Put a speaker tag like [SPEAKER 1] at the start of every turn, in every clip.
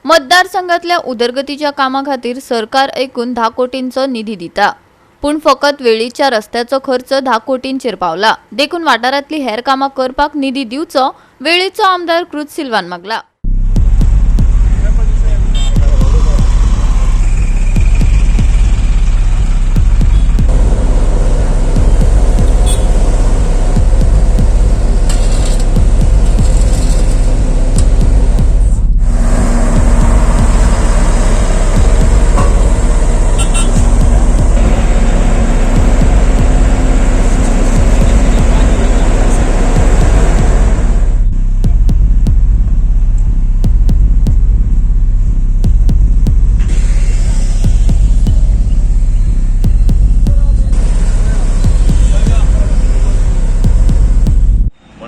[SPEAKER 1] मतदारसंघातल्या उदरगतीच्या कामाखातीर सरकार एकूण 10 कोटींचो निधी दिता, पण फकत वेळीच्या रस्त्याचो खर्च 10 कोटींचेर पावला। देखून वाठारांतली हेर कामां करपाक निधी दिवचो वेळीचो आमदार क्रुज सिल्वान मागला।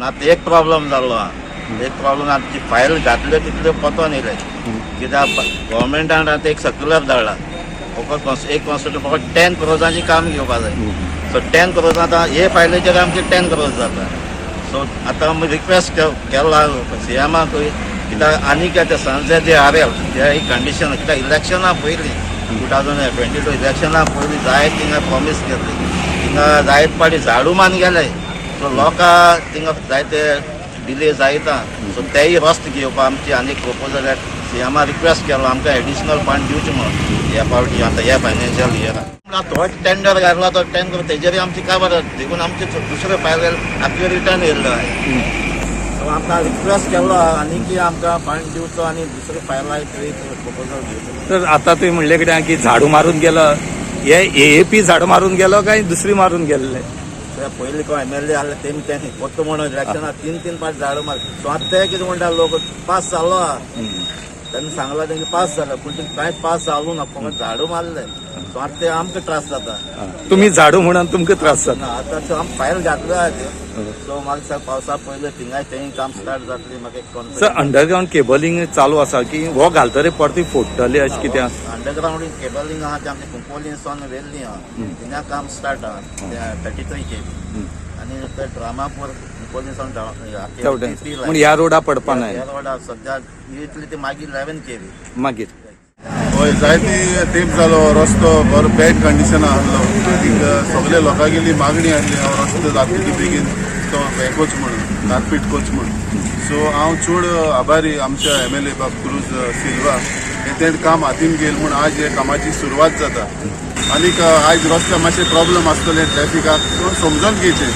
[SPEAKER 2] आता एक प्रॉब्लेम जालो एक प्रॉब्लेम आमची फायल घातल्यो तितल्यो पतो न्ही रे कित्याक गव्हर्मेंटान आतां एक सर्क्युलर धाडला फकत एक कॉन्स्टिट्यूट फकत 10 करोडांची काम घेवपा जाय। सो 10 करोड आतां हे फायलीचेर आमचे 10 करोड जाता। सो आतां आमी रिक्वेस्ट केला सीएमाकूय कित्याक आनी ते संजय जे हारेल ते एक कंडिशन कित्याक इलेक्शना पयलीं 2022 इलेक्शना पयलीं जाय थिंगा प्रॉमीस केल्ली थिंगा जायत पाटी झाडू मान गेले। सो लोकां थिंगा जायते डिले जायता। सो तेय रस्तो घेवपा आमची आनी प्रोपोजल सीएमा रिक्वेस्ट केलो आमकां एडिशनल फंड दिवचे म्हणून ह्या पावटी आतां ह्या फायनान्शियल इयरान तो टेंडर घातला तो टेंडर तेजेर आमची काबार देखून आमचे दुसरे फायल आपले रिटर्न येयल्लो आहे। सो आमकां रिक्वेस्ट केलो आनी की आमकां फंड दिवचो आनी दुसरे फायलाय प्रोपोजल दिवचो।
[SPEAKER 3] तर आतां तुवें म्हणलें कितें की झाडू मारून गेलो हे एएपी झाडू मारून गेलो काय दुसरी मारून गेल्ले?
[SPEAKER 2] पयलीं कोण एमएलए आसले तेमी फक्त म्हणून इलेक्शनाक 3 पाट झाडू मार। सो आतां ते कितें म्हणटा लोक पास जालो तेन्ना सांगला तेंगे पास जालो पूण कांयच पास जालो ना फकत झाडू मारले। सो आतां ते आमकां त्रास जाता।
[SPEAKER 3] तुमी झाडू म्हणून तुमकां त्रास जाता?
[SPEAKER 2] आतां आमी फायल घातलो आहा सो म्हाका पावसा पयलीं थिंगाय तें काम स्टार्ट जातली म्हाका एक कॉन्फिडन्स।
[SPEAKER 3] सर अंडरग्राउंड केबलिंग चालू आसा की हो घालतले परती फोडटले अशें कितें?
[SPEAKER 2] अंडरग्राउंड केबलिंग आहा ते आमच्या कुंपोलीनसून वेल्ली आहा थिंगा काम स्टार्ट आहा 33 केबी आनी ते ड्रामापूर कुंपोलीनसून
[SPEAKER 3] ह्या रोडा पडपा ना
[SPEAKER 2] ह्या रोडा सद्या इतली ती मागीर 11 केबी
[SPEAKER 3] मागीर
[SPEAKER 4] हय जायती तेंप जालो रस्तो बरो बॅड कंडिशन आहलो आनीक सगळे लोकां गेली मागणी आहली हो रस्तो जातली बेगीन तो हें कोच म्हणून कार्पेट कोच म्हणून। सो हांव चड आभारी आमच्या एमएलए बाब क्रुज सिल्वा तें काम हातीन घेयल म्हूण आज हे कामाची सुरवात जाता। आनीक आयज रस्त्यार मातशे प्रॉब्लेम आसतले ट्रॅफिकाक सो समजून घेवचे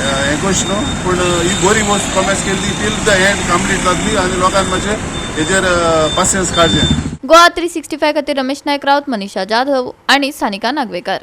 [SPEAKER 4] हें गोश्ट न्हू पूण ही बरी वस्त प्रॉमिस केल्ली टील द एंड कंप्लीट जातली आनी लोकांक मातशें हेजेर पासियन्स काडचें।
[SPEAKER 1] गोवा 365 खातीर रमेश नायक रावत, मनीषा जाधव आणि सानिका नागवेकर।